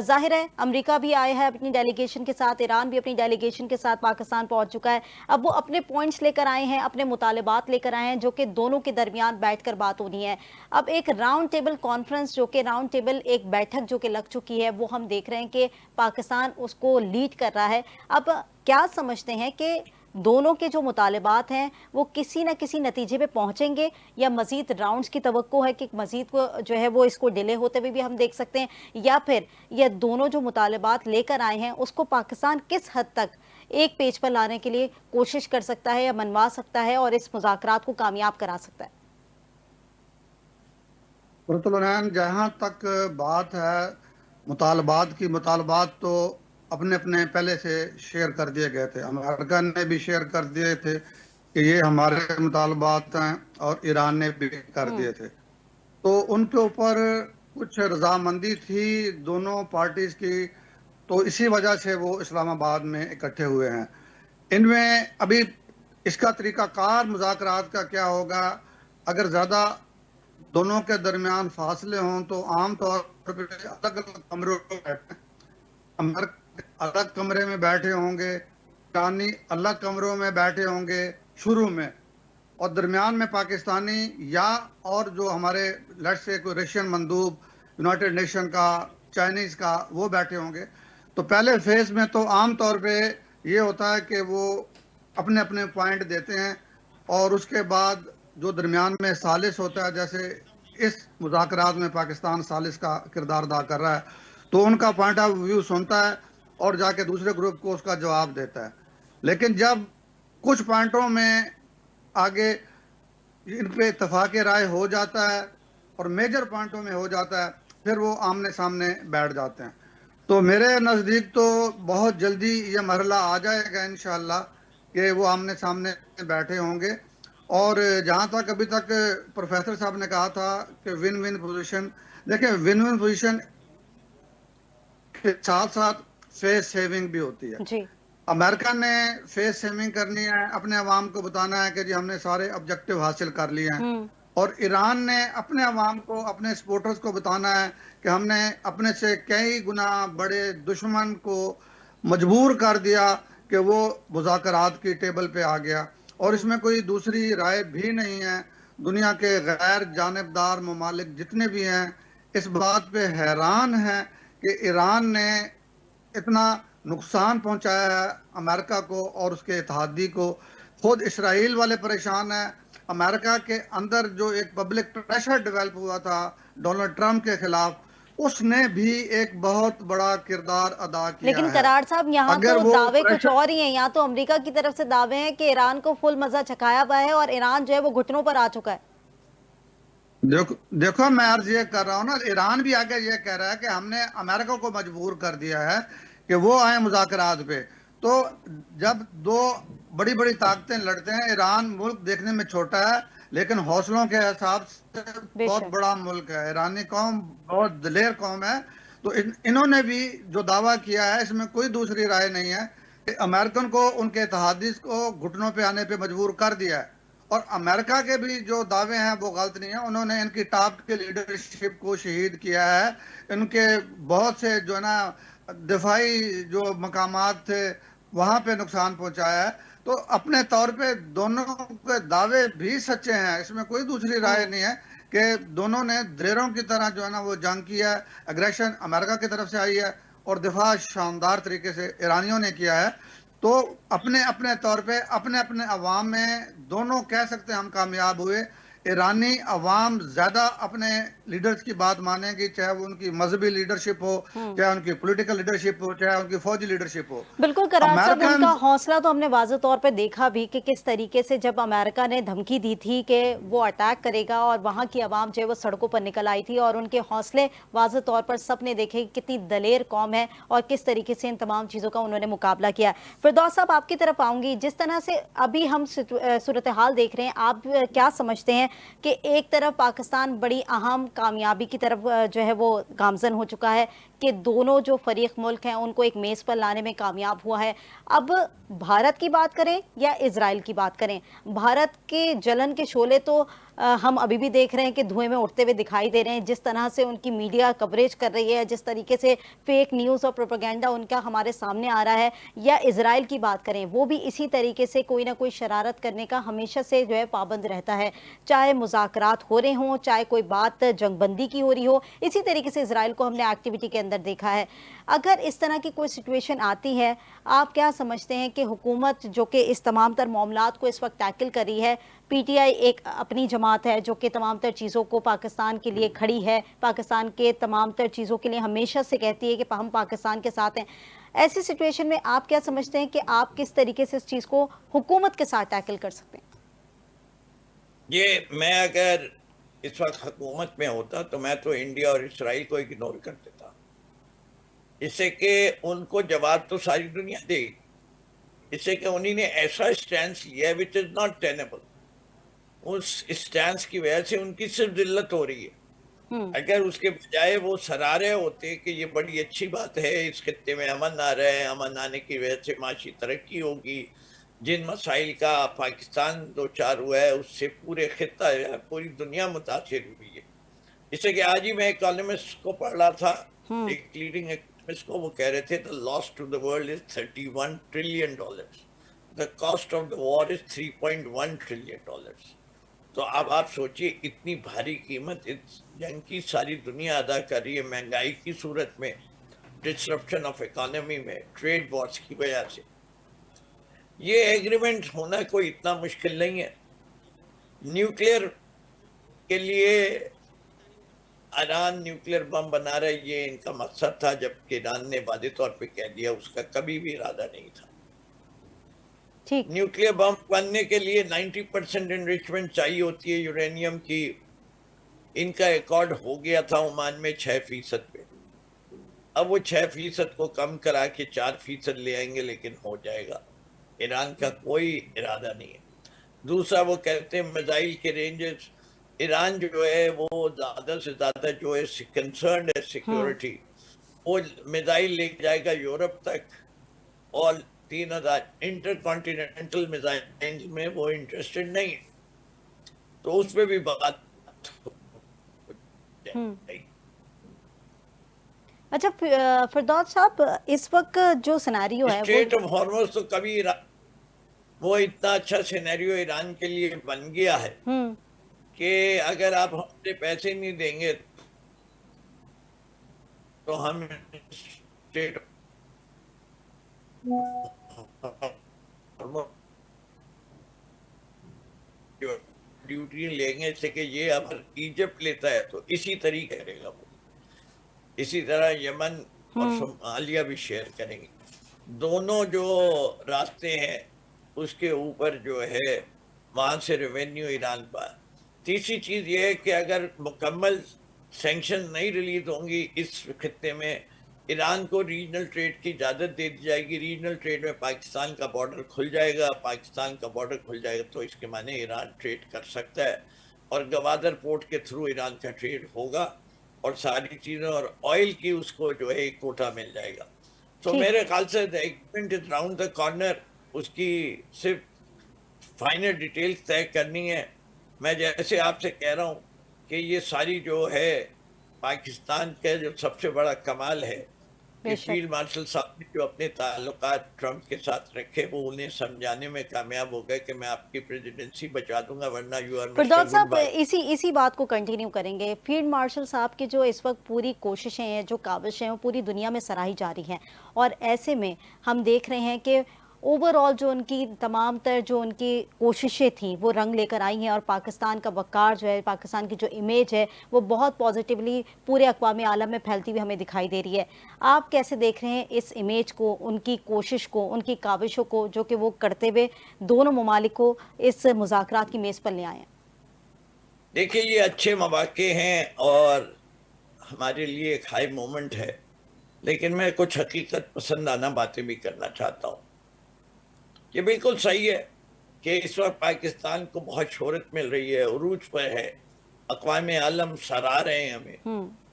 जाहिर है अमेरिका भी आया है अपनी डेलीगेशन के साथ, ईरान भी अपनी डेलीगेशन के साथ पाकिस्तान पहुंच चुका है। अब वो अपने पॉइंट्स लेकर आए हैं, अपने मुतालबात लेकर आए हैं जो कि दोनों के दरमियान बैठ कर बात होनी है। अब एक राउंड टेबल कॉन्फ्रेंस जो कि राउंड टेबल एक बैठक जो कि लग चुकी है वो हम देख रहे हैं कि पाकिस्तान उसको लीड कर रहा है। अब क्या समझते हैं कि दोनों के जो मुतालबात हैं वो किसी न किसी नतीजे पे पहुंचेंगे, या मजीद राउंड्स की तवक्को है कि मजीद को जो है वो इसको डिले होते हुए भी हम देख सकते हैं, या फिर ये दोनों जो मुतालबात लेकर आए हैं उसको पाकिस्तान किस हद तक एक पेज पर लाने के लिए कोशिश कर सकता है या मनवा सकता है और इस मुज़ाकरात को कामयाब करा सकता है? जहाँ तक बात है मुतालबात की, मुतालबात तो अपने अपने पहले से शेयर कर दिए गए थे। अमेरिका ने भी शेयर कर दिए थे कि ये हमारे मुतालबात हैं और ईरान ने भी कर दिए थे। तो उनके ऊपर कुछ रजामंदी थी दोनों पार्टीज की, तो इसी वजह से वो इस्लामाबाद में इकट्ठे हुए हैं। इनमें अभी इसका तरीकाकार मुज़ाकरात का क्या होगा। अगर ज़्यादा दोनों के दरमियान फासले हों तो आम तौर पर अलग अलग कमरों में बैठे, अमेरिका अलग कमरे में बैठे होंगे, ईरानी अलग कमरों में बैठे होंगे शुरू में, और दरमियान में पाकिस्तानी या और जो हमारे लेट्स से कोई रशियन मंदूब, यूनाइटेड नेशन का, चाइनीज़ का, वो बैठे होंगे। तो पहले फेज़ में तो आम तौर पे ये होता है कि वो अपने अपने पॉइंट देते हैं, और उसके बाद जो दरमियान में सालिस होता है, जैसे इस मुज़ाकरात में पाकिस्तान सालिस का किरदार अदा कर रहा है, तो उनका पॉइंट ऑफ व्यू सुनता है और जाके दूसरे ग्रुप को उसका जवाब देता है। लेकिन जब कुछ पॉइंटों में आगे इन पे इत्तफाक राय हो जाता है और मेजर पॉइंटों में हो जाता है, फिर वो आमने सामने बैठ जाते हैं। तो मेरे नज़दीक तो बहुत जल्दी ये मरहला आ जाएगा इंशाअल्लाह कि वो आमने सामने बैठे होंगे। और जहाँ तक अभी तक प्रोफेसर साहब ने कहा था कि विन विन पोजीशन, देखिए विन विन पोजीशन के साथ साथ फेस सेविंग भी होती है। जी। अमेरिका ने फेस सेविंग करनी है, अपने अवाम को बताना है कि जी हमने सारे ऑब्जेक्टिव हासिल कर लिए हैं, और ईरान ने अपने अवाम को, अपने सपोर्टर्स को बताना है कि हमने अपने से कई गुना बड़े दुश्मन को मजबूर कर दिया कि वो मुज़ाकरात की टेबल पे आ गया। और इसमें कोई दूसरी राय भी नहीं है। दुनिया के गैर जानिबदार ममालिक जितने भी हैं इस बात पे हैरान हैं कि ईरान ने इतना नुकसान पहुंचाया है अमेरिका को और उसके इत्तेहादी को। खुद इसराइल वाले परेशान है। अमेरिका के अंदर जो एक पब्लिक प्रेशर डेवलप हुआ था डोनाल्ड ट्रंप के खिलाफ, उसने भी एक बहुत बड़ा किरदार अदा किया लेकिन है। करार साहब, यहाँ अगर तो वो दावे कुछ प्रेशर, और ही हैं। यहाँ तो अमेरिका की तरफ से दावे हैं कि ईरान को फुल मजा चखाया हुआ है और ईरान जो है वो घुटनों पर आ चुका है। देखो देखो मैं अर्ज ये कर रहा हूँ ना, ईरान भी आगे ये कह रहा है कि हमने अमेरिका को मजबूर कर दिया है कि वो आए मुज़ाकरात पे। तो जब दो बड़ी बड़ी ताकतें लड़ते हैं, ईरान मुल्क देखने में छोटा है लेकिन हौसलों के हिसाब से बहुत बेशक। बड़ा मुल्क है। ईरानी कौम बहुत दिलेर कौम है। तो इन्होंने भी जो दावा किया है इसमें कोई दूसरी राय नहीं है कि अमेरिकन को उनके इत्तेहादी को घुटनों पे आने पे मजबूर कर दिया है। और अमेरिका के भी जो दावे हैं वो गलत नहीं है। उन्होंने इनकी टॉप के लीडरशिप को शहीद किया है। इनके बहुत से जो है ना दिफाई जो मकामात थे वहां पे नुकसान पहुंचाया है। तो अपने तौर पे दोनों के दावे भी सच्चे हैं, इसमें कोई दूसरी राय नहीं है कि दोनों ने दलेरों की तरह जो है ना वो जंग किया है। अग्रेशन अमेरिका की तरफ से आई है और दिफा शानदार तरीके से ईरानियों ने किया है। तो अपने अपने तौर पे अपने अपने अवाम में दोनों कह सकते हैं हम कामयाब हुए। ईरानी अवाम ज्यादा अपने लीडर्स की बात मानेगी, चाहे वो उनकी मजहबी लीडरशिप हो, चाहे उनकी पॉलिटिकल लीडरशिप हो, चाहे उनकी फौजी लीडरशिप हो। बिल्कुल करार साहब, अमेरिकन उनका हौसला तो हमने वाज़ेह तौर पे देखा भी कि किस तरीके से जब अमेरिका ने धमकी दी थी कि वो अटैक करेगा और वहाँ की आवाम जो है वो सड़कों पर निकल आई थी, और उनके हौसले वाज़ेह तौर पर सबने देखे कितनी दलेर कौम है और किस तरीके से इन तमाम चीज़ों का उन्होंने मुकाबला किया। फिरदौस साहब, आपकी तरफ आऊँगी। जिस तरह से अभी हम सूरत हाल देख रहे हैं, आप क्या समझते हैं कि एक तरफ पाकिस्तान बड़ी अहम कामयाबी की तरफ जो है वो गामजन हो चुका है कि दोनों जो फरीक मुल्क हैं उनको एक मेज़ पर लाने में कामयाब हुआ है। अब भारत की बात करें या इजराइल की बात करें, भारत के जलन के शोले तो हम अभी भी देख रहे हैं कि धुएं में उठते हुए दिखाई दे रहे हैं। जिस तरह से उनकी मीडिया कवरेज कर रही है, जिस तरीके से फेक न्यूज़ और प्रोपेगेंडा उनका हमारे सामने आ रहा है, या इजराइल की बात करें, वो भी इसी तरीके से कोई ना कोई शरारत करने का हमेशा से जो है पाबंद रहता है। चाहे मुज़ाकरात हो रहे हों, चाहे कोई बात जंगबंदी की हो रही हो, इसी तरीके से इजराइल को हमने एक्टिविटी के अंदर देखा है। अगर इस तरह की कोई सिचुएशन आती है, आप क्या समझते हैं कि हुकूमत जो कि इस तमाम तर मामलात को इस वक्त टैकल कर रही है, पीटीआई एक अपनी जमात है जो कि तमाम तर चीज़ों को पाकिस्तान के लिए खड़ी है, पाकिस्तान के तमाम तर चीज़ों के लिए हमेशा से कहती है कि हम पाकिस्तान के साथ हैं, ऐसी सिचुएशन में आप क्या समझते हैं कि आप किस तरीके से इस चीज़ को हुकूमत के साथ टैकल कर सकते हैं? ये मैं अगर इस वक्त हुकूमत में होता तो मैं तो इंडिया और इसराइल को इग्नोर कर देता, इससे कि उनको जवाब तो सारी दुनिया देगी, इससे कि उन्हीं ने ऐसा स्टैंड लिया विच इज नॉट टेनेबल। उस स्टैंड की वजह से उनकी सिर्फ जिल्लत हो रही है। अगर उसके बजाय वो सराह रहे होते कि ये बड़ी अच्छी बात है, इस खित्ते में अमन आ रहा है, अमन आने की वजह से माशी तरक्की होगी, जिन मसाइल का पाकिस्तान दो चार हुआ है उससे पूरे खिता पूरी दुनिया मुतासिर हुई है। जैसे कि आज ही मैं इकोनॉमिस्ट को पढ़ रहा था, एक लीडिंग इकोनॉमिस्ट को, वो कह रहे थे the loss to the world is $31 trillion, the cost of the war is $3.1 trillion. तो अब आप सोचिए इतनी भारी कीमत इस जंग की सारी दुनिया अदा कर रही है महंगाई की सूरत में, डिसरप्शन ऑफ इकोनॉमी में, ट्रेड वॉर्स की वजह से। ये एग्रीमेंट होना कोई इतना मुश्किल नहीं है। न्यूक्लियर के लिए ईरान न्यूक्लियर बम बना रहा है, ये इनका मकसद था, जबकि ईरान ने वादे तौर पे कह दिया उसका कभी भी इरादा नहीं था। ठीक। न्यूक्लियर बम बनने के लिए 90% एनरिचमेंट चाहिए होती है यूरेनियम की। इनका रिकॉर्ड हो गया था ओमान में 6% पे। अब वो 6% को कम करा के 4% ले आएंगे, लेकिन हो जाएगा। ईरान का कोई इरादा नहीं है। दूसरा, वो कहते हैं मिसाइल के रेंजेस, ईरान जो है वो ज्यादा से ज्यादा जो है कंसर्न है सिक्योरिटी, वो मिसाइल लेके जाएगा यूरोप तक, और 3000 इंटरकॉन्टिनेंटल मिसाइल में वो इंटरेस्टेड नहीं है। तो उस पर भी बात अच्छा फिरदौस साहब, इस वक्त जो सिनेरियो है स्टेट ऑफ हॉर्मोज तो कभी वो इतना अच्छा सिनेरियो ईरान के लिए बन गया है कि अगर आप हमसे पैसे नहीं देंगे तो हम स्टेट ड्यूटी लेंगे से कि ये अगर इजिप्ट लेता है तो इसी तरीके करेगा वो, इसी तरह यमन और सोमालिया भी शेयर करेंगे। दोनों जो रास्ते हैं उसके ऊपर जो है वहां से रेवेन्यू ईरान पर। तीसरी चीज ये है कि अगर मुकम्मल सैंक्शन नहीं रिलीज होंगी इस खित्ते में, ईरान को रीजनल ट्रेड की इजाजत दे दी जाएगी। रीजनल ट्रेड में पाकिस्तान का बॉर्डर खुल जाएगा, पाकिस्तान का बॉर्डर खुल जाएगा तो इसके माने ईरान ट्रेड कर सकता है, और गवादर पोर्ट के थ्रू ईरान का ट्रेड होगा, और सारी चीजें, और ऑयल की उसको जो है एक कोटा मिल जाएगा। तो मेरे ख्याल से the agreement is round the corner. उसकी सिर्फ फाइनल डिटेल्स तय करनी है। मैं जैसे आपसे कह रहा हूँ कि ये सारी जो है पाकिस्तान का जो सबसे बड़ा कमाल है कि फील्ड मार्शल साहब ने जो अपने ताल्लुकात ट्रंप के साथ रखे, वो उन्हें समझाने में कामयाब हो गए कि मैं आपकी प्रेसिडेंसी बचा दूंगा, वरना यू आर फिरदौस साहब इसी बात को कंटिन्यू करेंगे। फील्ड मार्शल साहब की जो इस वक्त पूरी कोशिशें हैं, जो काविशें हैं, वो पूरी दुनिया में सराही जा रही हैं, और ऐसे में हम देख रहे हैं कि ओवरऑल जो उनकी तमाम तर जो उनकी कोशिशें थी वो रंग लेकर आई हैं, और पाकिस्तान का वक़ार जो है, पाकिस्तान की जो इमेज है वो बहुत पॉजिटिवली पूरे अक़वाम आलम में फैलती हुई हमें दिखाई दे रही है। आप कैसे देख रहे हैं इस इमेज को, उनकी कोशिश को, उनकी काविशों को, जो कि वो करते हुए दोनों ममालिक को इस मुज़ाकरात की मेज़ पर ले आए हैं? देखिए, ये अच्छे मौके हैं और हमारे लिए एक हाई मोमेंट है, लेकिन मैं कुछ हकीकत पसंदाना बातें भी करना चाहता हूँ। ये बिल्कुल सही है कि इस वक्त पाकिस्तान को बहुत शोहरत मिल रही है, उरूज पर है, अक़वाम आलम सराह रहे हैं हमें,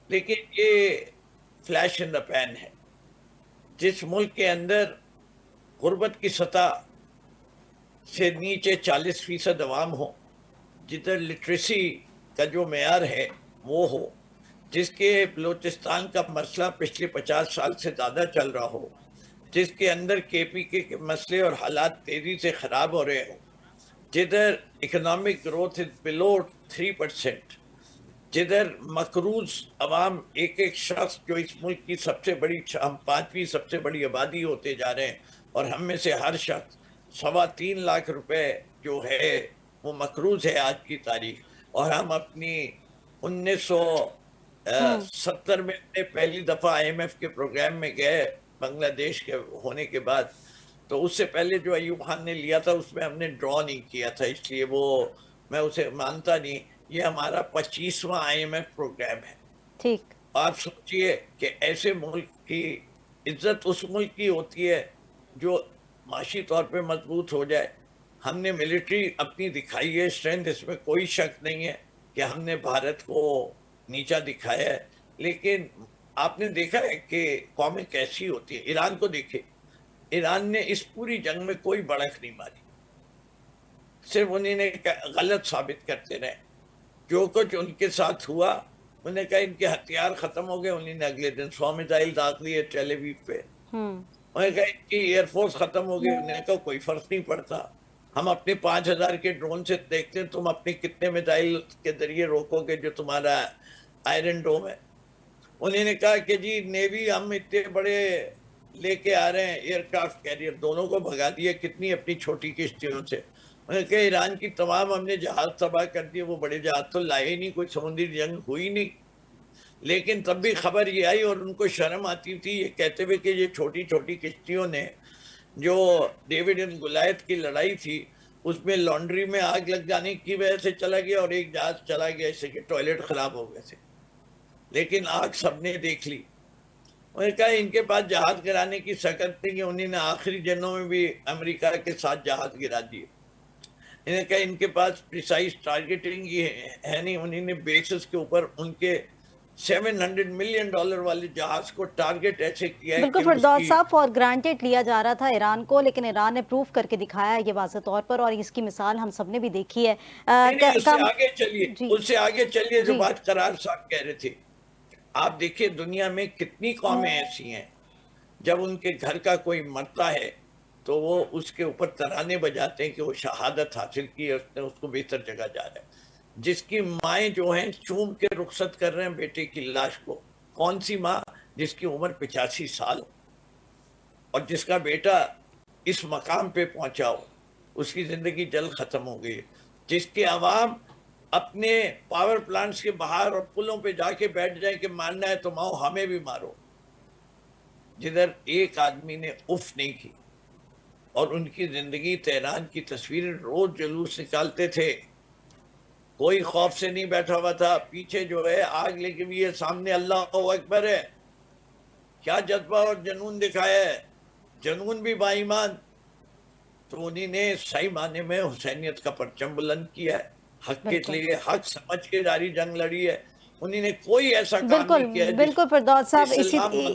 लेकिन ये फ्लैश इन द पैन है। जिस मुल्क के अंदर गुर्बत की सतह से नीचे 40% अवाम हो, जिधर लिटरेसी का जो मेयार है वो हो, जिसके बलूचिस्तान का मसला पिछले 50 साल से ज़्यादा चल रहा हो, जिसके अंदर KPK के मसले और हालात तेजी से ख़राब हो रहे हो, जिधर इकोनॉमिक ग्रोथ इज बिलो 3%, जिधर मकरूज अवाम एक एक शख्स जो इस मुल्क की सबसे बड़ी, हम 5वीं सबसे बड़ी आबादी होते जा रहे हैं, और हम में से हर शख्स 3.25 लाख रुपए जो है वो मकरूज है आज की तारीख। और हम अपनी 1970 में पहली दफ़ा IMF के प्रोग्राम में गए बांग्लादेश के होने के बाद, तो उससे पहले जो अयूब खान ने लिया था उसमें हमने ड्रॉ नहीं किया था, इसलिए वो मैं उसे मानता नहीं। ये हमारा 25वां IMF प्रोग्राम है। ठीक। आप सोचिए कि ऐसे मुल्क की इज्जत उस मुल्क की होती है जो माशी तौर पे मजबूत हो जाए। हमने मिलिट्री अपनी दिखाई है स्ट्रेंथ, इसमें कोई शक नहीं है कि हमने भारत को नीचा दिखाया है, लेकिन आपने देखा है कि कौमें कैसी होती है। ईरान को देखिए, ईरान ने इस पूरी जंग में कोई बढ़त नहीं मारी, सिर्फ उन्होंने गलत साबित करते रहे। जो कुछ उनके साथ हुआ, उन्होंने कहा इनके हथियार खत्म हो गए, उन्होंने अगले दिन 100 मिसाइल दाग दिए टेल अवीव पे। उन्होंने कहा इनकी एयरफोर्स खत्म हो गई, उन्होंने कहा कोई फर्क नहीं पड़ता, हम अपने 5000 के ड्रोन से देखते हैं तुम अपने कितने मिसाइल के जरिए रोकोगे जो तुम्हारा आयरन डोम है। उन्होंने कहा कि जी नेवी हम इतने बड़े लेके आ रहे हैं एयरक्राफ्ट कैरियर, दोनों को भगा दिए कितनी अपनी छोटी किश्तियों से। उन्होंने कहा ईरान की तमाम हमने जहाज तबाह कर दिए, वो बड़े जहाज तो लाए ही नहीं, कोई समुद्री जंग हुई नहीं। लेकिन तब भी खबर ये आई और उनको शर्म आती थी ये कहते हुए कि ये छोटी छोटी किश्तियों ने जो डेविड एंड गुलायत की लड़ाई थी उसमें लॉन्ड्री में आग लग जाने की वजह से चला गया और एक जहाज चला गया इससे कि टॉयलेट खराब हो गए थे, लेकिन आग सबने देख ली। उन्होंने कहा इनके पास जहाज गिराने की सकत थी कि उन्होंने आखिरी जंगों में भी अमेरिका के साथ जहाज गिरा दिए। इन्होंने कहा इनके पास प्रिसाइज टारगेटिंग ही है नहीं, उन्होंने बेसिस के ऊपर उनके $700 मिलियन वाले जहाज को टारगेट ऐसे किया है। बिल्कुल फिरदौस साहब, फॉर ग्रांटेड लिया जा रहा था ईरान को, लेकिन ईरान ने प्रूव करके दिखाया ये वाज़ेह तौर पर, और इसकी मिसाल हम सबने भी देखी है। उससे आगे चलिए जो बात करार साहब कह रहे थे, आप देखिए दुनिया में कितनी कौमें ऐसी हैं जब उनके घर का कोई मरता है तो वो उसके ऊपर तराने बजाते हैं कि वो शहादत हासिल की है, उसने उसको बेहतर जगह जा रहा है। जिसकी माएँ जो हैं चूम के रुखसत कर रहे हैं बेटे की लाश को, कौन सी माँ जिसकी उम्र 85 साल हो और जिसका बेटा इस मकाम पे पहुंचा हो, उसकी जिंदगी जल्द खत्म हो गई, जिसके अवाम अपने पावर प्लांट्स के बाहर और पुलों पे जाके बैठ जाए कि मारना है तो माओ हमें भी मारो, जिधर एक आदमी ने उफ नहीं की। और उनकी जिंदगी तेहरान की तस्वीरें रोज जुलूस निकालते थे, कोई खौफ से नहीं बैठा हुआ था, पीछे जो है आग लेके भी है, सामने अल्लाह अकबर है। क्या जज्बा और जनून दिखाया है, जनून भी बाईमान। तो उन्हीं ने सही माने में हुसैनियत का परचम बुलंद किया है, हक के लिए हक समझ के जारी जंग लड़ी है। उन्हीं ने कोई ऐसा काम नहीं किया। बिल्कुल फिरदौस साहब,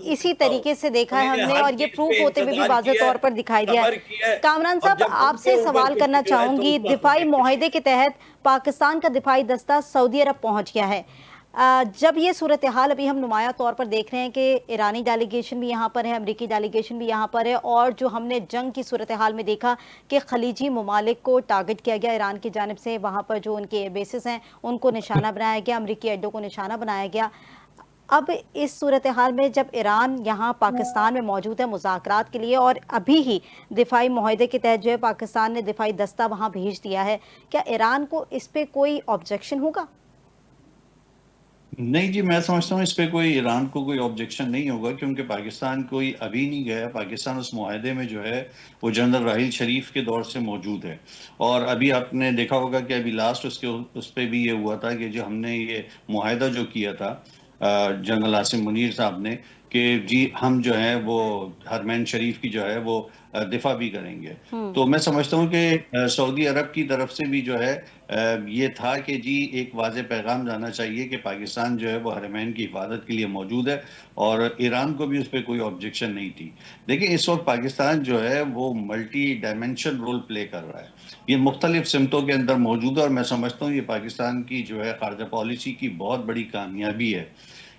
इसी तरीके से देखा है हमने और ये प्रूफ होते हुए भी वाज़ेह तौर पर दिखाई दिया है। कामरान साहब, आपसे सवाल करना चाहूंगी, दिफाई मुआहदे के तहत पाकिस्तान का दिफाई दस्ता सऊदी अरब पहुंच गया है। जब ये सूरत हाल अभी हम नुमाया तौर पर देख रहे हैं कि ईरानी डेलीगेशन भी यहाँ पर है, अमेरिकी डेलीगेशन भी यहाँ पर है, और जो हमने जंग की सूरत हाल में देखा कि खलीजी ममालिक को टारगेट किया गया ईरान की जानिब से, वहाँ पर जो उनके बेसिस हैं उनको निशाना बनाया गया, अमेरिकी अड्डों को निशाना बनाया गया। अब इस सूरत हाल में जब ईरान यहाँ पाकिस्तान में मौजूद है मुज़ाकरात के लिए, और अभी ही दिफाई मुआहदे के तहत जो है पाकिस्तान ने दिफाई दस्ता वहाँ भेज दिया है, क्या ईरान को इस पर कोई ऑब्जेक्शन होगा? नहीं जी, मैं समझता हूँ इस पे कोई ईरान को कोई ऑब्जेक्शन नहीं होगा, क्योंकि पाकिस्तान कोई अभी नहीं गया। पाकिस्तान उस मुआहदे में जो है वो जनरल राहील शरीफ के दौर से मौजूद है। और अभी आपने देखा होगा कि अभी लास्ट उस पे भी ये हुआ था कि जो हमने ये मुआहदा जो किया था जनरल आसिम मुनीर साहब ने, कि जी हम जो है वो हरमैन शरीफ की जो है वो दिफा भी करेंगे। तो मैं समझता हूँ कि सऊदी अरब की तरफ से भी जो है ये था कि जी एक वाज़ेह पैगाम जाना चाहिए कि पाकिस्तान जो है वो हरमैन की हिफाजत के लिए मौजूद है, और ईरान को भी उस पर कोई ऑब्जेक्शन नहीं थी। देखिए इस वक्त पाकिस्तान जो है वो मल्टी डायमेंशन रोल प्ले कर रहा है, ये मुख्तलिफ सिमतों के अंदर मौजूद है। और मैं समझता हूँ ये पाकिस्तान की जो है खारजा पॉलिसी की बहुत बड़ी कामयाबी है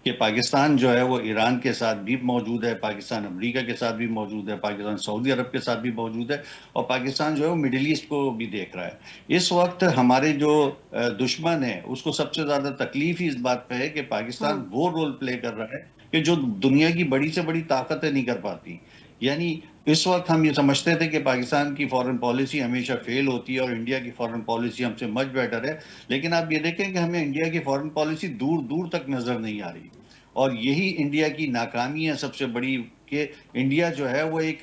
कि पाकिस्तान जो है वो ईरान के साथ भी मौजूद है, पाकिस्तान अमेरिका के साथ भी मौजूद है, पाकिस्तान सऊदी अरब के साथ भी मौजूद है, और पाकिस्तान जो है वो मिडिल ईस्ट को भी देख रहा है। इस वक्त हमारे जो दुश्मन है उसको सबसे ज़्यादा तकलीफ ही इस बात पे है कि पाकिस्तान वो रोल प्ले कर रहा है कि जो दुनिया की बड़ी से बड़ी ताकतें नहीं कर पाती। यानी इस वक्त हम ये समझते थे कि पाकिस्तान की फॉरेन पॉलिसी हमेशा फेल होती है और इंडिया की फॉरेन पॉलिसी हमसे मच बेटर है, लेकिन आप ये देखें कि हमें इंडिया की फॉरेन पॉलिसी दूर दूर तक नजर नहीं आ रही। और यही इंडिया की नाकामी है सबसे बड़ी, कि इंडिया जो है वो एक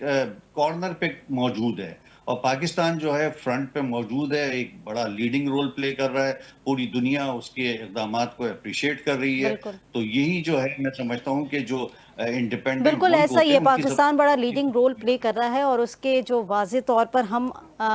कॉर्नर पे मौजूद है और पाकिस्तान जो है फ्रंट पे मौजूद है, एक बड़ा लीडिंग रोल प्ले कर रहा है, पूरी दुनिया उसके इक़दामात को अप्रिशिएट कर रही है। तो यही जो है मैं समझता हूँ कि जो इंडिपेंडेंट बिल्कुल मुल्क ऐसा ही होते है, हैं उनकी पाकिस्तान बड़ा लीडिंग रोल प्ले कर रहा है और उसके जो वाज़े तौर पर हम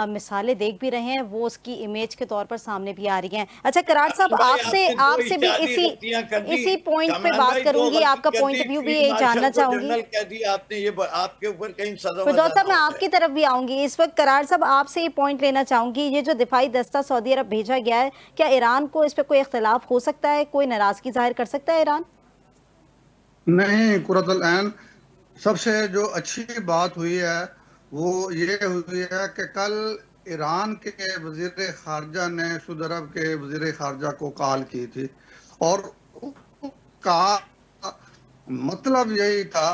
मिसालें देख भी रहे हैं, वो उसकी इमेज के तौर पर सामने भी आ रही हैं। अच्छा करार साहब, भाई आपसे आपने दो आपसे भी इश्तिहारी इसी रद्दियां कर दी। इसी पॉइंट पे कमरान बात भाई दो करूंगी, गलती आपका कर पॉइंट दी, ऑफ व्यू भी फील्ड यही मार्शल जानना को चाहूंगी। जनरल कह दिया आपने, ये आपके ऊपर कहीं सजा फिरदौस वजा साहब, ना मैं हो आपकी जाए। तरफ भी आऊंगी। इस वक्त करार साहब, आपसे ये पॉइंट लेना चाहूंगी, ये जो दिफाई दस्ता सऊदी अरब भेजा गया है, क्या ईरान को इस पर कोई इख्तलाफ हो सकता है, कोई नाराजगी जाहिर कर सकता है ईरान? नहीं कुरतुल ऐन, सबसे जो अच्छी बात हुई है वो ये हुई है कि कल ईरान के वजीर खारजा ने सऊदी अरब के वजीर खारजा को कॉल की थी और का मतलब यही था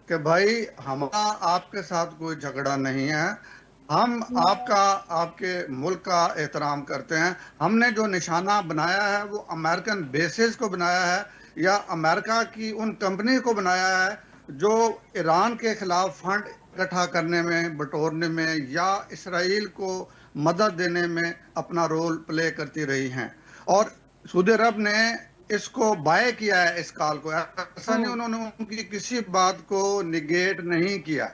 कि भाई हमारा आपके साथ कोई झगड़ा नहीं है, हम आपका आपके मुल्क का एहतराम करते हैं। हमने जो निशाना बनाया है वो अमेरिकन बेसिस को बनाया है या अमेरिका की उन कंपनी को बनाया है जो ईरान के खिलाफ फंड इकट्ठा करने में, बटोरने में या इसराइल को मदद देने में अपना रोल प्ले करती रही हैं। और सऊदी अरब ने इसको बाय किया है, इस कॉल को, ऐसा नहीं उन्होंने उनकी किसी बात को निगेट नहीं किया।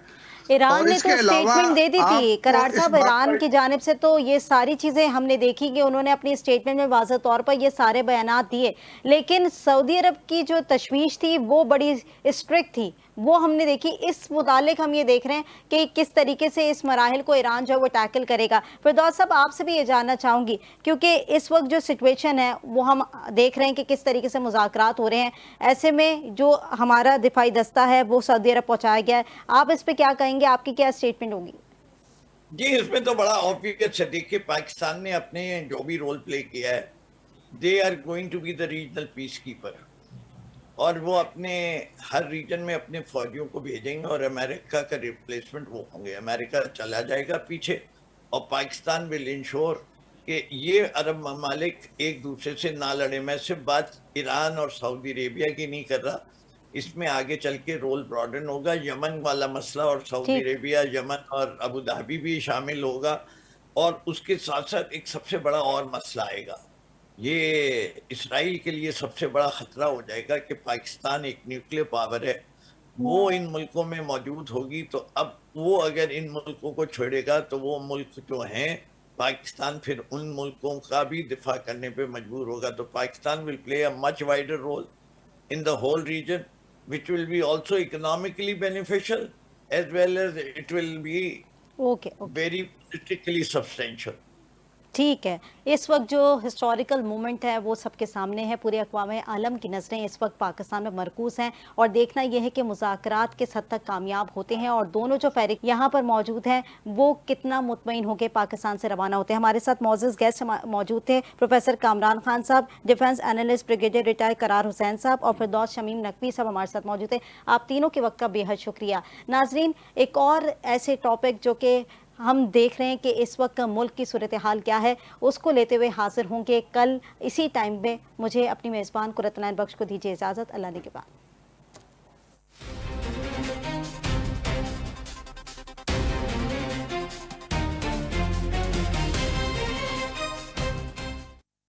ईरान और ने इसके तो अलावा स्टेटमेंट दे दी थी आपको करार इस साहब, बात ईरान का, की जानिब से तो ये सारी चीजें हमने देखी कि उन्होंने अपनी स्टेटमेंट में वाज़ह तौर पर ये सारे बयानात दिए, लेकिन सऊदी अरब की जो तशवीश थी वो बड़ी स्ट्रिक्ट थी, वो हमने देखी। इस मुतालिक हम ये देख रहे हैं कि किस तरीके से इस मराहिल को ईरान जो है वो टैकल करेगा। फिरदौस साहब, आपसे भी ये जानना चाहूंगी, क्योंकि इस वक्त जो सिचुएशन है वो हम देख रहे हैं कि किस तरीके से मुज़ाकरात हो रहे हैं, ऐसे में जो हमारा दिफाई दस्ता है वो सऊदी अरब पहुंचाया गया है, आप इस पर क्या कहेंगे, आपकी क्या स्टेटमेंट होगी? जी इसमें तो बड़ा ऑब्वियस है। देखिए पाकिस्तान ने अपने जो भी रोल प्ले किया है, they are going to be the regional peace keeper, और वो अपने हर रीजन में अपने फौजियों को भेजेंगे और अमेरिका का रिप्लेसमेंट वो होंगे। अमेरिका चला जाएगा पीछे और पाकिस्तान विल इंश्योर कि ये अरब ममालिक एक दूसरे से ना लड़े। मैं सिर्फ बात ईरान और सऊदी अरेबिया की नहीं कर रहा, इसमें आगे चल के रोल ब्रॉडन होगा। यमन वाला मसला और सऊदी ठीक। अरेबिया, यमन और अबू धाबी भी शामिल होगा, और उसके साथ साथ एक सबसे बड़ा और मसला आएगा। ये इसराइल के लिए सबसे बड़ा खतरा हो जाएगा कि पाकिस्तान एक न्यूक्लियर पावर है, वो इन मुल्कों में मौजूद होगी। तो अब वो अगर इन मुल्कों को छोड़ेगा तो वो मुल्क जो हैं पाकिस्तान फिर उन मुल्कों का भी दिफा करने पे मजबूर होगा। तो Pakistan will play a much wider role in the whole region, which will be also economically beneficial as well as it will be okay okay, very politically substantial. ठीक है। इस वक्त जो हिस्टोरिकल मोमेंट है वो सबके सामने है, पूरे अक़वाम आलम की नज़रें इस वक्त पाकिस्तान में मरकूज़ हैं और देखना यह है कि मुज़ाकरात किस हद तक कामयाब होते हैं और दोनों जो फरीक यहाँ पर मौजूद हैं वो कितना मुतमईन होकर पाकिस्तान से रवाना होते हैं। हमारे साथ मौजूद गेस्ट मौजूद थे प्रोफेसर कामरान खान साहब, डिफेंस एनालिस्ट ब्रिगेडियर रिटायर करार हुसैन साहब और फिरदौस शमीम नकवी साहब हमारे साथ मौजूद थे। आप तीनों के वक्त का बेहद शुक्रिया। नाजरीन, एक और ऐसे टॉपिक जो कि हम देख रहे हैं कि इस वक्त मुल्क की सूरत हाल क्या है, उसको लेते हुए हाजिर होंगे कल इसी टाइम में। मुझे अपनी मेज़बान कुरत नैन बख्श को दीजिए इजाज़त। अल्लाह ने के बाद।